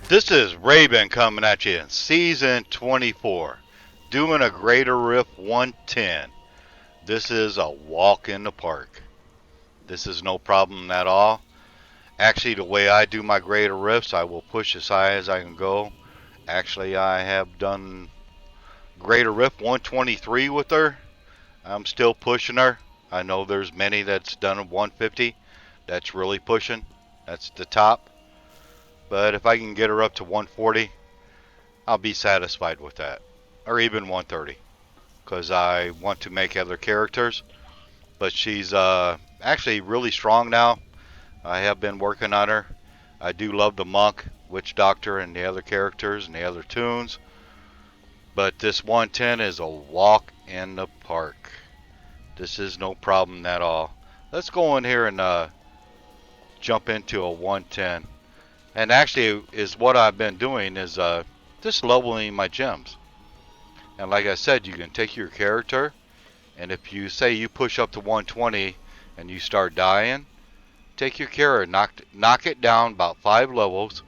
This is Raven coming at you in Season 24, doing a Greater Rift 110. This is a walk in the park. This is no problem at all. Actually, the way I do my Greater Rifts, I will push as high as I can go. Actually, I have done Greater Rift 123 with her. I'm still pushing her. I know there's many that's done 150. That's really pushing. That's the top. But if I can get her up to 140, I'll be satisfied with that. Or even 130. Because I want to make other characters. But she's actually really strong now. I have been working on her. I do love the monk, witch doctor, and the other characters and the other tunes. But this 110 is a walk in the park. This is no problem at all. Let's go in here and jump into a 110. And actually, is what I've been doing is just leveling my gems. And like I said, you can take your character, and if you say you push up to 120 and you start dying, take your character, knock it down about 5 levels,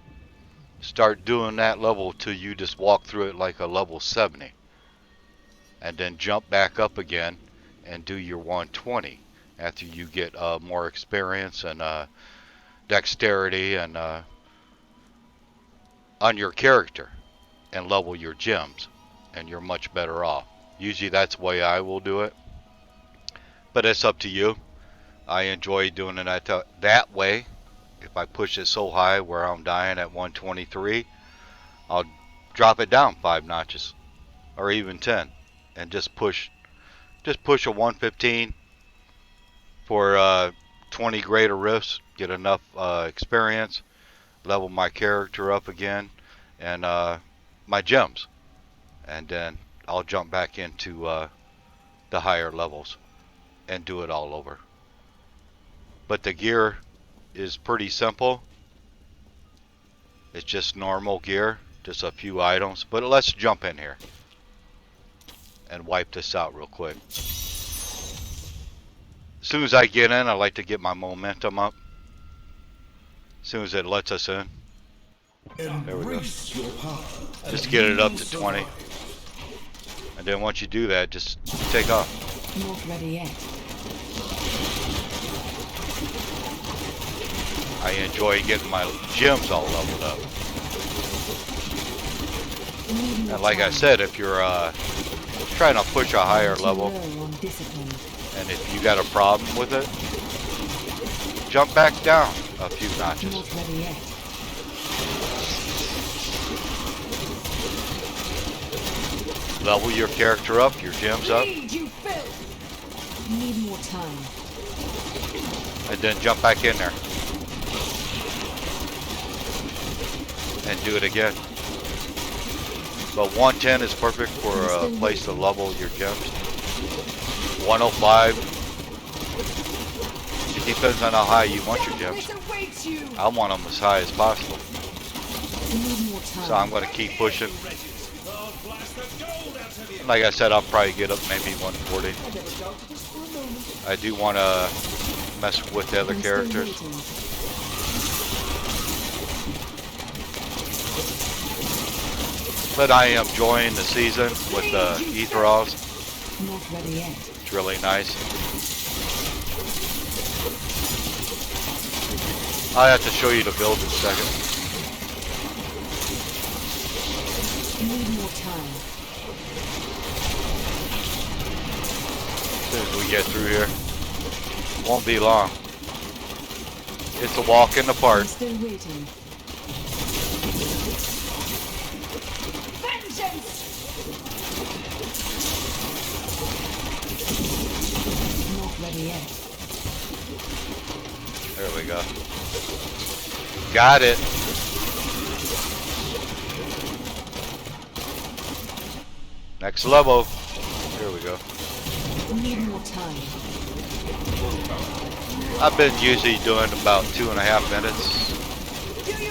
start doing that level till you just walk through it like a level 70. And then jump back up again and do your 120 after you get more experience and dexterity and on your character and level your gems, and you're much better off. Usually that's the way I will do it, but it's up to you. I enjoy doing it that way. If I push it so high where I'm dying at 123, I'll drop it down 5 notches or even 10 and just push a 115 for 20 greater rifts, get enough experience, level my character up again, and my gems, and then I'll jump back into the higher levels and do it all over. But the gear is pretty simple. It's just normal gear, just a few items. But let's jump in here and wipe this out real quick. As soon as I get in, I like to get my momentum up. As soon as it lets us in. There we go. Just get it up to 20. And then once you do that, just take off. Not ready yet. I enjoy getting my gems all leveled up. And like I said, if you're trying to push a higher level, and if you got a problem with it, jump back down a few notches. Not ready yet. Level your character up, your gems up, Need more time. and then jump back in there. And do it again. But 110 is perfect for a place to level your gems. 105. It depends on how high you want your gems. I want them as high as possible. So I'm going to keep pushing. Like I said, I'll probably get up maybe 140. I do want to mess with the other characters. But I am enjoying the season with the Ethereals. Not ready yet. It's really nice. I'll have to show you the build in a second. Need more time. As soon as we get through here, won't be long. It's a walk in the park. I'm still waiting. Not ready yet. There we go. Got it. Next level. Here we go. Need more time. I've been usually doing about 2.5 minutes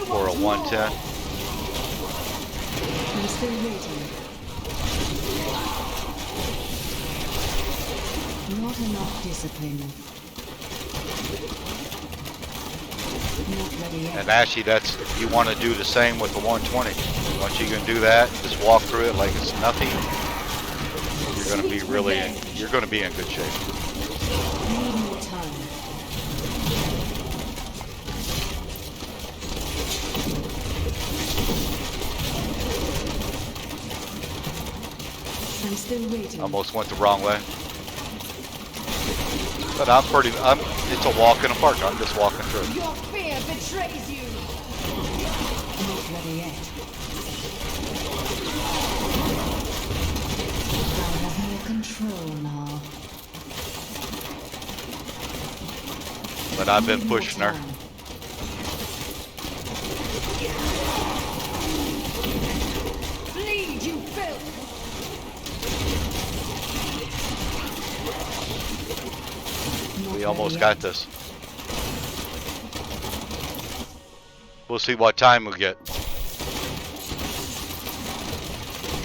for a 110. I'm still waiting. Not enough discipline. Not ready yet. And actually, that's you want to do the same with the 120. Once you can do that, just walk through it like it's nothing. You're going to be you're going to be in good shape. Need more time. I'm still waiting. Almost went the wrong way. But it's a walk in the park. I'm just walking through. Your fear betrays you. Not ready yet. I have more control now. But I've been Need more pushing her. time. Bleed, you filth. Not We ready almost yet. got this. We'll see what time we get.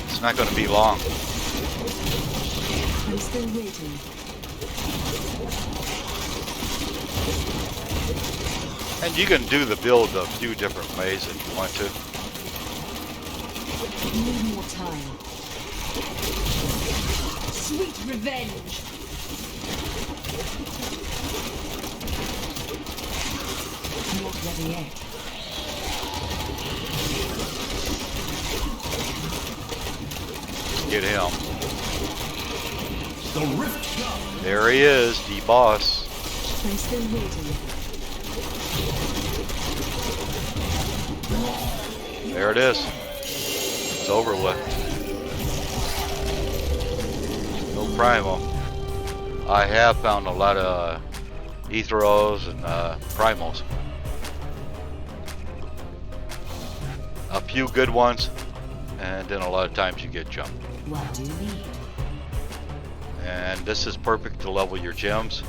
It's not going to be long. I'm still waiting. And you can do the build a few different ways if you want to. Need more time. Sweet revenge. Not ready yet. Get him. The rift god. There he is, the boss. I'm still waiting. There it is. It's over with. No primal. I have found a lot of Ethereals and primals. A few good ones, and then a lot of times you get jumped. What do you need? And this is perfect to level your gems.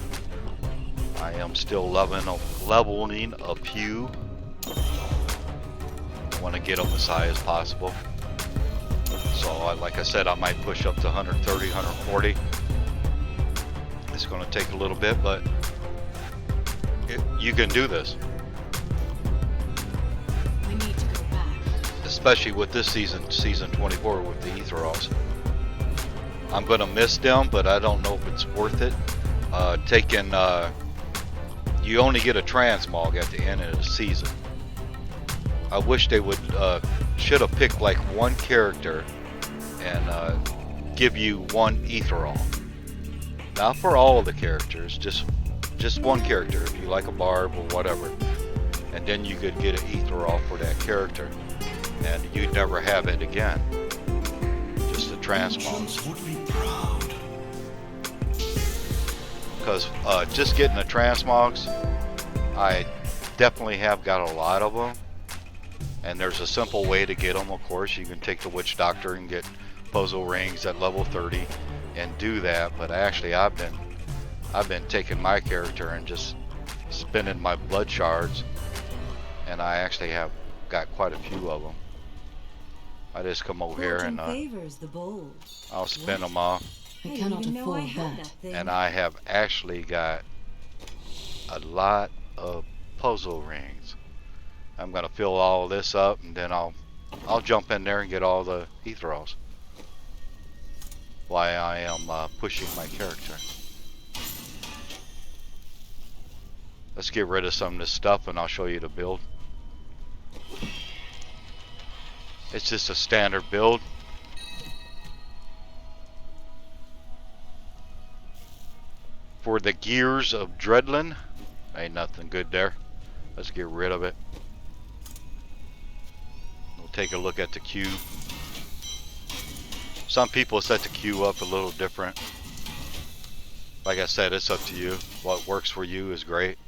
I am still leveling a few. I want to get them as high as possible. So like I said, I might push up to 130, 140. It's going to take a little bit, but you can do this. We need to go back. Especially with this season 24 with the Ethereals. I'm going to miss them, but I don't know if it's worth it. You only get a transmog at the end of the season. I wish they would should have picked like one character and give you one Ethereal. Not for all of the characters, just one character if you like a barb or whatever. And then you could get an Ethereal for that character. And you'd never have it again. Just a transmog. Ancients would be proud. Because just getting the transmogs, I definitely have got a lot of them. And there's a simple way to get them, of course. You can take the Witch Doctor and get puzzle rings at level 30 and do that. But actually, I've been taking my character and just spinning my blood shards, and I actually have got quite a few of them. I just come over here and favors the bold. I'll spin them off, I I cannot didn't even know I afford had that. thing. and I have actually got a lot of puzzle rings. I'm gonna fill all this up, and then I'll jump in there and get all the Ethereals while I am pushing my character. Let's get rid of some of this stuff, and I'll show you the build. It's just a standard build. For the gears of Dreadland, ain't nothing good there. Let's get rid of it. We'll take a look at the cube. Some people set the cube up a little different. Like I said, it's up to you. What works for you is great.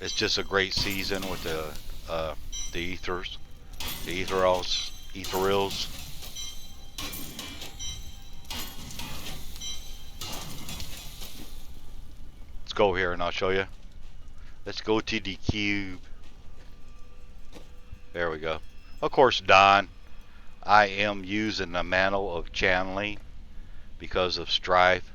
It's just a great season with the ethers, the Ethereals. Let's go here and I'll show you. Let's go to the cube. There we go. Of course, Don. I am using the mantle of channeling because of strife.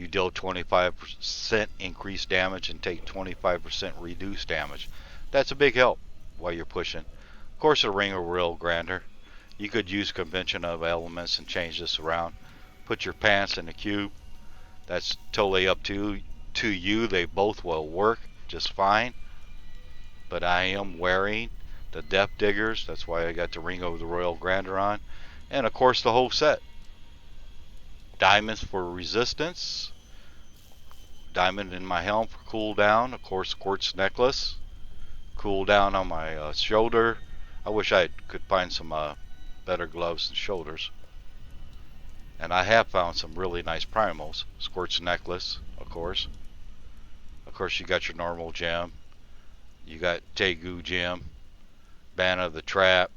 You deal 25% increased damage and take 25% reduced damage. That's a big help while you're pushing. Of course, the ring are real grander. You could use convention of elements and change this around. Put your pants in the cube. That's totally up to you. They both will work just fine. But I am wearing the Depth Diggers. That's why I got the ring of the Royal Grander on. And of course the whole set. Diamonds for resistance. Diamond in my helm for cooldown. Of course, quartz necklace. Cooldown on my shoulder. I wish I could find some better gloves and shoulders. And I have found some really nice primals. Quartz necklace, of course. Of course, you got your normal gem. You got Tegu gem. Banner of the Trap.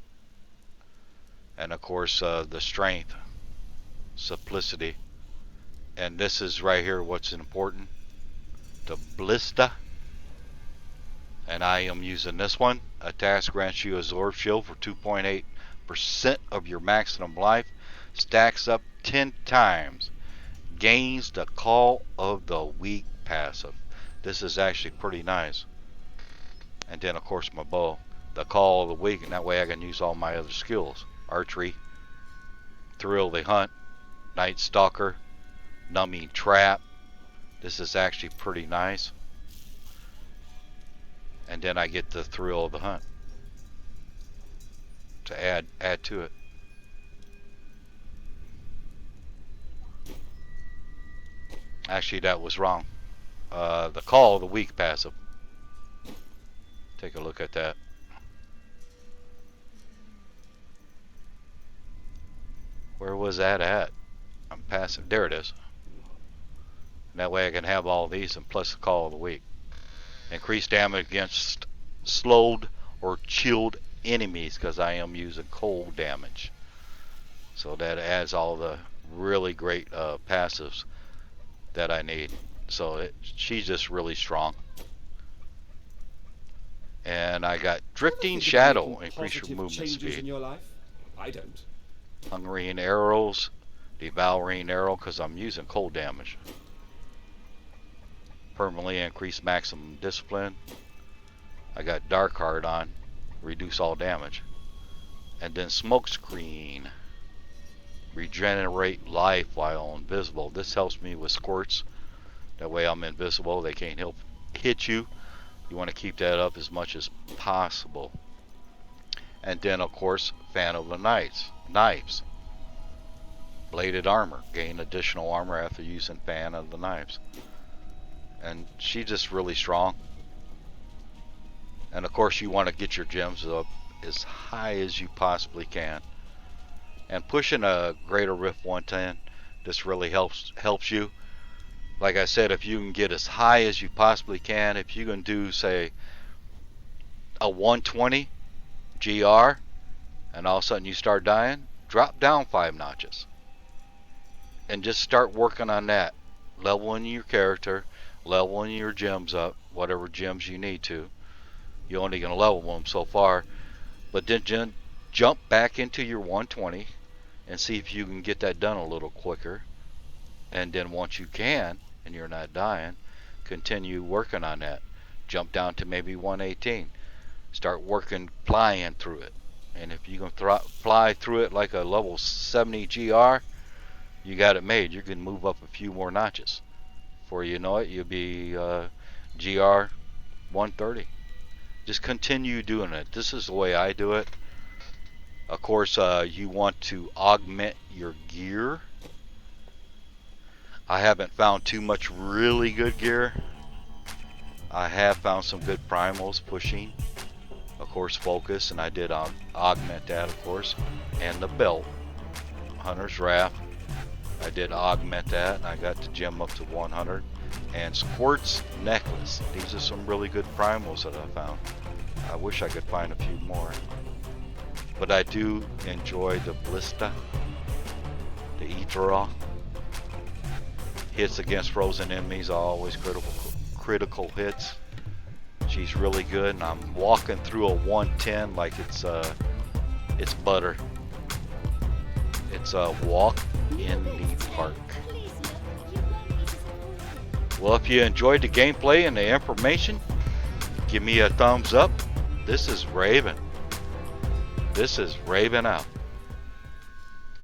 And of course, the strength. Simplicity. And this is right here what's important. The Ballista. And I am using this one. A task grants you a Zorb shield for 2.8% of your maximum life. Stacks up 10 times. Gains the Call of the Weak passive. This is actually pretty nice. And then of course my bow. The Call of the Weak, and that way I can use all my other skills. Archery. Thrill the Hunt. Night Stalker. Numbing Trap. This is actually pretty nice. And then I get the Thrill of the Hunt to add to it. Actually, that was wrong. The Call of the Weak passive. Take a look at that. Where was that at? I'm passing. There it is. And that way I can have all these and plus the Call of the Weak. Increase damage against slowed or chilled enemies because I am using cold damage. So that adds all the really great passives that I need. So she's just really strong. And I got Drifting Shadow, increase your movement speed. In your life? I don't. Hungering Arrows, Devouring Arrow because I'm using cold damage. Permanently increase maximum discipline. I got Dark Heart on, reduce all damage. And then Smoke Screen, regenerate life while invisible. This helps me with squirts. That way I'm invisible. They can't hit you. You want to keep that up as much as possible. And then of course Fan of the Knives. Bladed Armor. Gain additional armor after using Fan of the Knives. And she's just really strong. And of course you want to get your gems up as high as you possibly can. And pushing a Greater Rift 110, this really helps you. Like I said, if you can get as high as you possibly can, if you can do say a 120 GR and all of a sudden you start dying, drop down 5 notches. And just start working on that. Leveling your character, leveling your gems up, whatever gems you need to. You're only going to level them so far. But then jump back into your 120 and see if you can get that done a little quicker. And then once you can, and you're not dying, continue working on that. Jump down to maybe 118. Start working, flying through it. And if you can fly through it like a level 70 GR, you got it made. You can move up a few more notches. Before you know it, you'll be GR 130. Just continue doing it. This is the way I do it. Of course, you want to augment your gear. I haven't found too much really good gear. I have found some good primals pushing. Of course, focus, and I did augment that, of course. And the belt, Hunter's Wrath. I did augment that, and I got the gem up to 100. And Squirt's Necklace. These are some really good primals that I found. I wish I could find a few more. But I do enjoy the Ballista, the Ethereal. Hits against frozen enemies are always critical hits. She's really good, and I'm walking through a 110 like it's butter. It's a walk in the park. Well, if you enjoyed the gameplay and the information, give me a thumbs up. This is Raven. This is Raven out.